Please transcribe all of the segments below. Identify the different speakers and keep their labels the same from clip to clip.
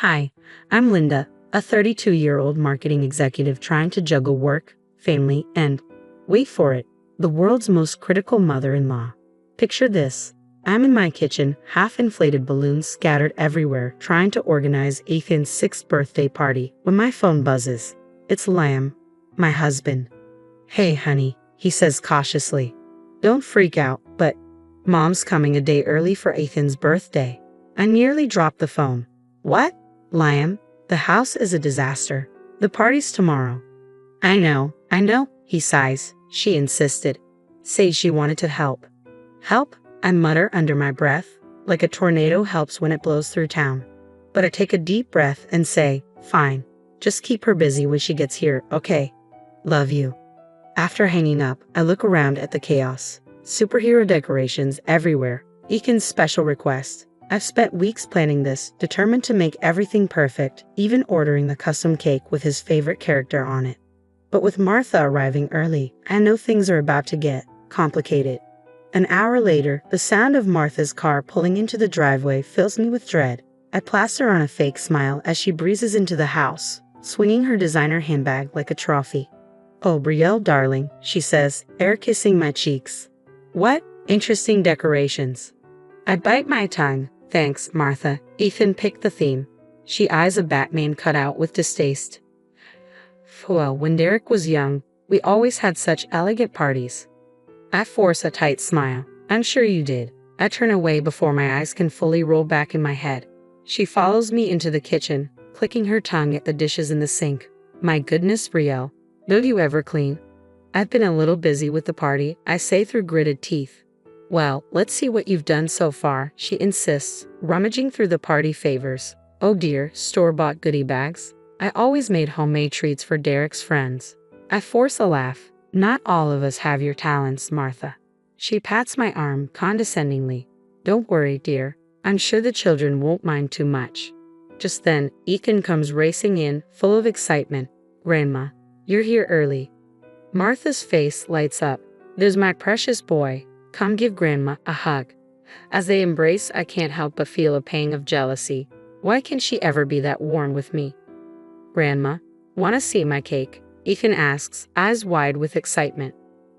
Speaker 1: Hi, I'm Linda, a 32-year-old marketing executive trying to juggle work, family, and, wait for it, the world's most critical mother-in-law. Picture this. I'm in my kitchen, half-inflated balloons scattered everywhere, trying to organize Ethan's 6th birthday party, when my phone buzzes. It's Liam, my husband. "Hey, honey," he says cautiously. "Don't freak out, but Mom's coming a day early for Ethan's birthday." I nearly dropped the phone. "What?" "Liam, the house is a disaster. The party's tomorrow." I know, he sighs. "She insisted. Said she wanted to help." "Help?" I mutter under my breath, like a tornado helps when it blows through town. But I take a deep breath and say, "Fine. Just keep her busy when she gets here, okay? Love you." After hanging up, I look around at the chaos. Superhero decorations everywhere. Ethan's special request. I've spent weeks planning this, determined to make everything perfect, even ordering the custom cake with his favorite character on it. But with Martha arriving early, I know things are about to get complicated. An hour later, the sound of Martha's car pulling into the driveway fills me with dread. I plaster on a fake smile as she breezes into the house, swinging her designer handbag like a trophy. "Oh, Brielle, darling," she says, air kissing my cheeks. "What? Interesting decorations." I bite my tongue. "Thanks, Martha." Ethan picked the theme. She eyes a Batman cutout with distaste. "Well, when Derek was young, we always had such elegant parties." I force a tight smile. "I'm sure you did." I turn away before my eyes can fully roll back in my head. She follows me into the kitchen, clicking her tongue at the dishes in the sink. "My goodness, Brielle, don't you ever clean?" "I've been a little busy with the party," I say through gritted teeth. "Well, let's see what you've done so far," she insists, rummaging through the party favors. "Oh dear, store-bought goodie bags. I always made homemade treats for Derek's friends." I force a laugh. "Not all of us have your talents, Martha." She pats my arm condescendingly. "Don't worry, dear. I'm sure the children won't mind too much." Just then, Ethan comes racing in, full of excitement. "Grandma, you're here early." Martha's face lights up. "There's my precious boy. Come give Grandma a hug." As they embrace, I can't help but feel a pang of jealousy. Why can't she ever be that warm with me? "Grandma, want to see my cake?" Ethan asks, eyes wide with excitement.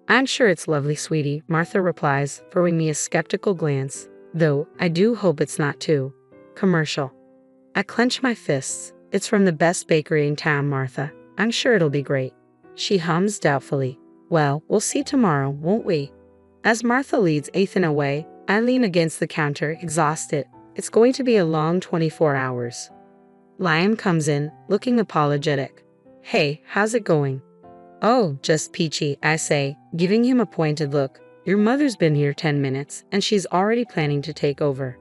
Speaker 1: "I'm sure it's lovely, sweetie," Martha replies, throwing me a skeptical glance. "Though, I do hope it's not too commercial." I clench my fists. "It's from the best bakery in town, Martha. I'm sure it'll be great." She hums doubtfully. "Well, we'll see tomorrow, won't we?" As Martha leads Ethan away, I lean against the counter, exhausted. It's going to be a long 24 hours. Liam comes in, looking apologetic. "Hey, how's it going?" "Oh, just peachy," I say, giving him a pointed look. "Your mother's been here 10 minutes, and she's already planning to take over."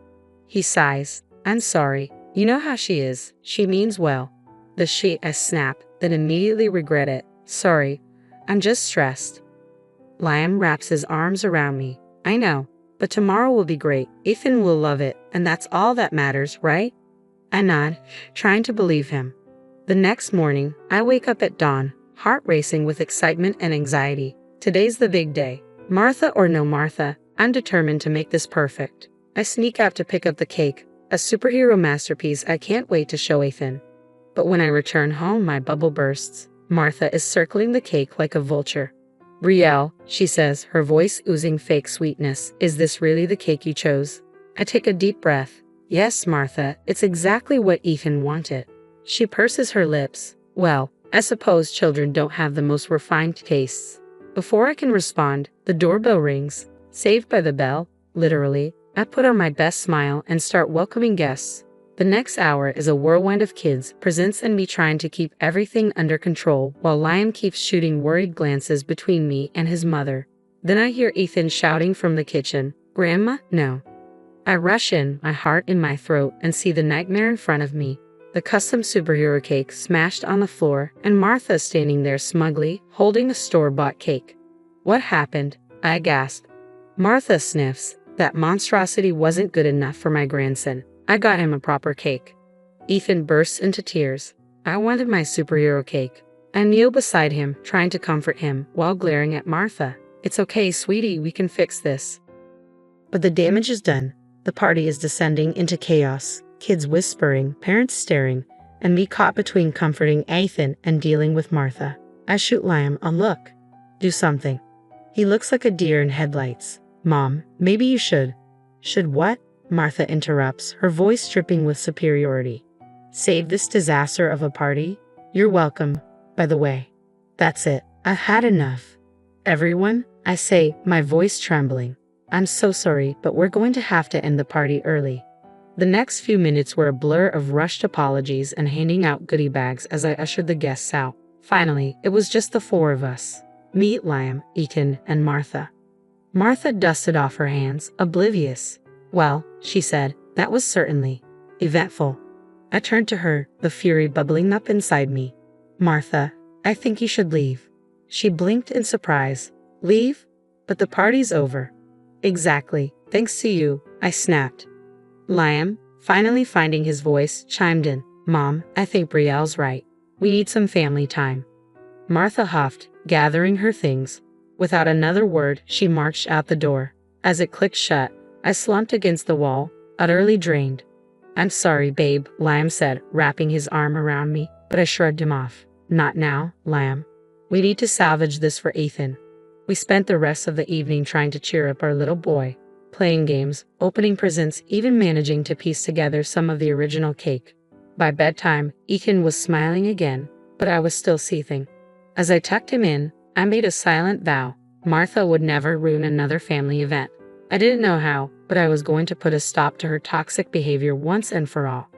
Speaker 1: He sighs. "I'm sorry. You know how she is. She means well." The she I snap, then immediately regret it. "Sorry. I'm just stressed." Liam wraps his arms around me. "I know, but tomorrow will be great. Ethan will love it, and that's all that matters, right?" I nod, trying to believe him. The next morning, I wake up at dawn, heart racing with excitement and anxiety. Today's the big day. Martha or no Martha, I'm determined to make this perfect. I sneak out to pick up the cake, a superhero masterpiece I can't wait to show Ethan. But when I return home, my bubble bursts. Martha is circling the cake like a vulture. "Brielle," she says, her voice oozing fake sweetness, "is this really the cake you chose?" I take a deep breath. "Yes, Martha, it's exactly what Ethan wanted." She purses her lips. "Well, I suppose children don't have the most refined tastes." Before I can respond, the doorbell rings. Saved by the bell, literally, I put on my best smile and start welcoming guests. The next hour is a whirlwind of kids, presents, and me trying to keep everything under control while Liam keeps shooting worried glances between me and his mother. Then I hear Ethan shouting from the kitchen, "Grandma, no." I rush in, my heart in my throat, and see the nightmare in front of me. The custom superhero cake smashed on the floor, and Martha standing there smugly, holding a store-bought cake. "What happened?" I gasp. Martha sniffs. "That monstrosity wasn't good enough for my grandson. I got him a proper cake." Ethan bursts into tears. "I wanted my superhero cake." I kneel beside him, trying to comfort him, while glaring at Martha. "It's okay, sweetie, we can fix this." But the damage is done. The party is descending into chaos. kids whispering, parents staring, and me caught between comforting Ethan and dealing with Martha. I shoot Liam a look. Do something. He looks like a deer in headlights. Mom, maybe you should. Should what? Martha interrupts, her voice dripping with superiority. Save this disaster of a party? You're welcome, by the way. That's it. I've had enough. Everyone, I say, my voice trembling. I'm so sorry, but we're going to have to end the party early. The next few minutes were a blur of rushed apologies and handing out goodie bags as I ushered the guests out. Finally, it was just the four of us. Me, Liam, Ethan, and Martha. Martha dusted off her hands, oblivious. Well, she said, that was certainly eventful. I turned to her, the fury bubbling up inside me. Martha, I think you should leave. She blinked in surprise. Leave? But the party's over. Exactly, thanks to you, I snapped. Liam, finally finding his voice, chimed in. Mom, I think Brielle's right. We need some family time. Martha huffed, gathering her things. Without another word, she marched out the door. As it clicked shut, I slumped against the wall, utterly drained. I'm sorry, babe, Liam said, wrapping his arm around me, but I shrugged him off. Not now, Liam. We need to salvage this for Ethan. We spent the rest of the evening trying to cheer up our little boy, playing games, opening presents, even managing to piece together some of the original cake. By bedtime, Ethan was smiling again, but I was still seething. As I tucked him in, I made a silent vow. Martha would never ruin another family event. I didn't know how, but I was going to put a stop to her toxic behavior once and for all.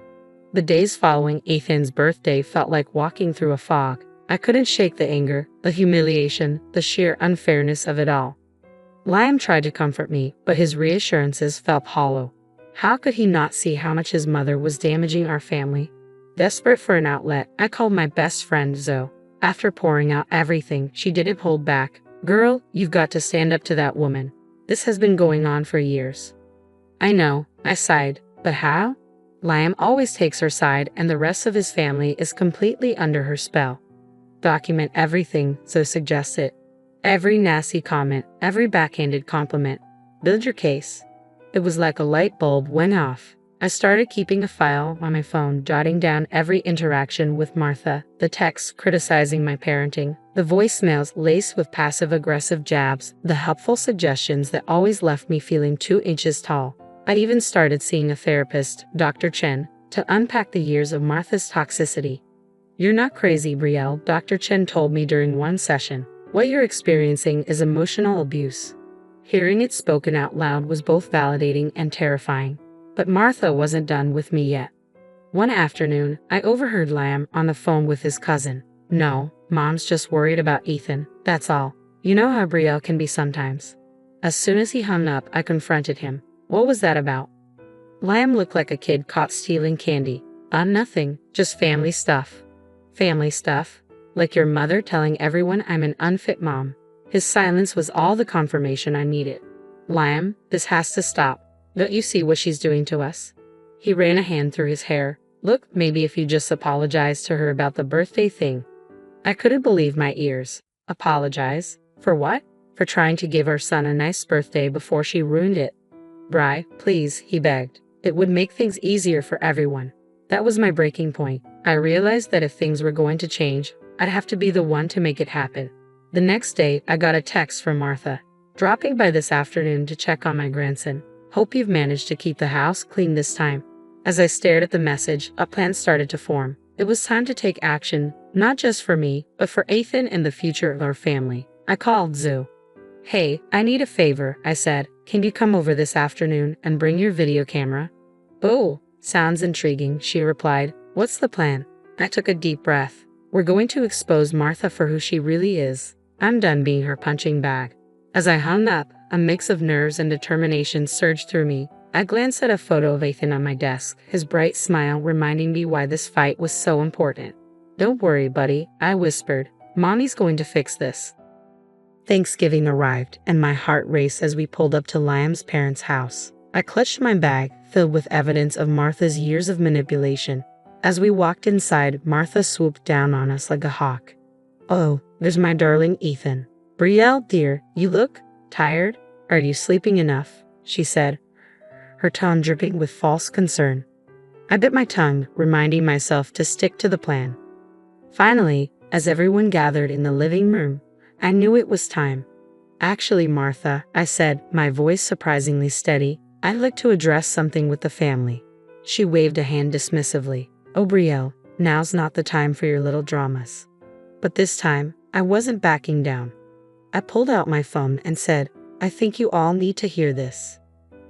Speaker 1: The days following Ethan's birthday felt like walking through a fog. I couldn't shake the anger, the humiliation, the sheer unfairness of it all. Liam tried to comfort me, but his reassurances felt hollow. How could he not see how much his mother was damaging our family? Desperate for an outlet, I called my best friend Zoe. After pouring out everything, she didn't hold back. Girl, you've got to stand up to that woman. This has been going on for years. I know, I sighed, but how? Liam always takes her side and the rest of his family is completely under her spell. Document everything, Zoe suggested. Every nasty comment, every backhanded compliment. Build your case. It was like a light bulb went off. I started keeping a file on my phone, jotting down every interaction with Martha, the texts criticizing my parenting, the voicemails laced with passive-aggressive jabs, the helpful suggestions that always left me feeling 2 inches tall. I even started seeing a therapist, Dr. Chen, to unpack the years of Martha's toxicity. You're not crazy, Brielle, Dr. Chen told me during one session. What you're experiencing is emotional abuse. Hearing it spoken out loud was both validating and terrifying. But Martha wasn't done with me yet. One afternoon, I overheard Liam on the phone with his cousin. No, Mom's just worried about Ethan, that's all. You know how Brielle can be sometimes. As soon as he hung up, I confronted him. What was that about? Liam looked like a kid caught stealing candy. Nothing, just family stuff. Family stuff? Like your mother telling everyone I'm an unfit mom. His silence was all the confirmation I needed. Liam, this has to stop. Don't you see what she's doing to us? He ran a hand through his hair. Look, maybe if you just apologize to her about the birthday thing. I couldn't believe my ears. Apologize? For what? For trying to give our son a nice birthday before she ruined it. Bri, please, he begged. It would make things easier for everyone. That was my breaking point. I realized that if things were going to change, I'd have to be the one to make it happen. The next day, I got a text from Martha. Dropping by this afternoon to check on my grandson. Hope you've managed to keep the house clean this time. As I stared at the message, a plan started to form. It was time to take action, not just for me, but for Ethan and the future of our family. I called Zoe. Hey, I need a favor, I said. Can you come over this afternoon and bring your video camera? Oh, sounds intriguing, she replied. What's the plan? I took a deep breath. We're going to expose Martha for who she really is. I'm done being her punching bag. As I hung up, a mix of nerves and determination surged through me. I glanced at a photo of Ethan on my desk, his bright smile reminding me why this fight was so important. Don't worry, buddy, I whispered. Mommy's going to fix this. Thanksgiving arrived, and my heart raced as we pulled up to Liam's parents' house. I clutched my bag, filled with evidence of Martha's years of manipulation. As we walked inside, Martha swooped down on us like a hawk. Oh, there's my darling Ethan. Brielle, dear, you look tired? Are you sleeping enough? She said, her tone dripping with false concern. I bit my tongue, reminding myself to stick to the plan. Finally, as everyone gathered in the living room, I knew it was time. Actually, Martha, I said, my voice surprisingly steady, I'd like to address something with the family. She waved a hand dismissively. Oh, Brielle, now's not the time for your little dramas. But this time, I wasn't backing down. I pulled out my phone and said, I think you all need to hear this.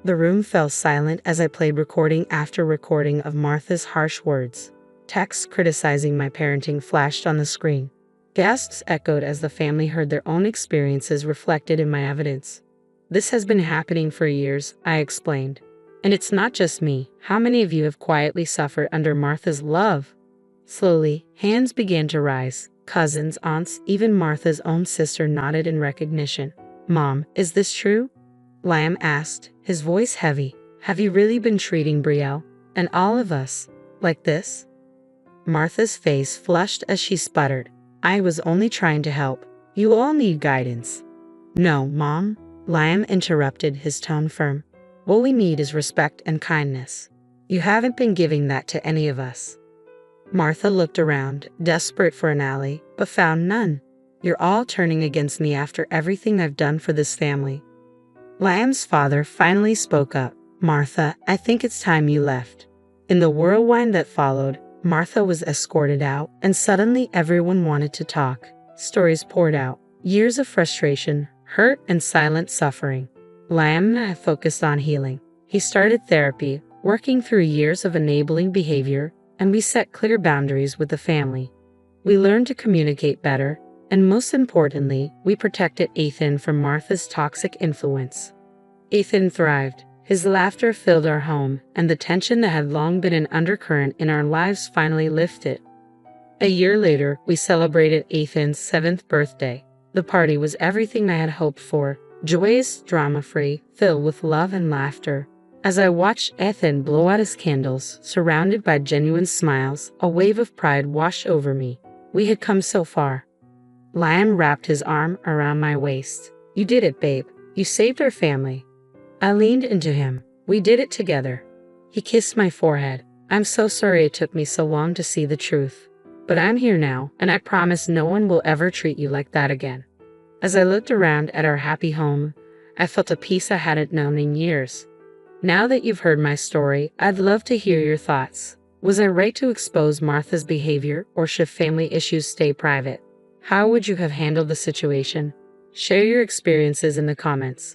Speaker 1: The room fell silent as I played recording after recording of Martha's harsh words. Texts criticizing my parenting flashed on the screen. Gasps echoed as the family heard their own experiences reflected in my evidence. This has been happening for years, I explained. And it's not just me. How many of you have quietly suffered under Martha's love? Slowly, hands began to rise. Cousins, aunts, even Martha's own sister nodded in recognition. Mom, is this true? Liam asked, his voice heavy. Have you really been treating Brielle, and all of us, like this? Martha's face flushed as she sputtered. I was only trying to help. You all need guidance. No, Mom, Liam interrupted, his tone firm. What we need is respect and kindness. You haven't been giving that to any of us. Martha looked around, desperate for an ally, but found none. You're all turning against me after everything I've done for this family. Liam's father finally spoke up. Martha, I think it's time you left. In the whirlwind that followed, Martha was escorted out, and suddenly everyone wanted to talk. Stories poured out. Years of frustration, hurt, and silent suffering. Liam focused on healing. He started therapy, working through years of enabling behavior, and we set clear boundaries with the family. We learned to communicate better, and most importantly, we protected Ethan from Martha's toxic influence. Ethan thrived. His laughter filled our home, and the tension that had long been an undercurrent in our lives finally lifted. A year later, we celebrated Ethan's 7th birthday. The party was everything I had hoped for, joyous, drama-free, filled with love and laughter. As I watched Ethan blow out his candles, surrounded by genuine smiles, a wave of pride washed over me. We had come so far. Liam wrapped his arm around my waist. You did it, babe. You saved our family. I leaned into him. We did it together. He kissed my forehead. I'm so sorry it took me so long to see the truth. But I'm here now, and I promise no one will ever treat you like that again. As I looked around at our happy home, I felt a peace I hadn't known in years. Now that you've heard my story, I'd love to hear your thoughts. Was I right to expose Martha's behavior, or should family issues stay private? How would you have handled the situation? Share your experiences in the comments.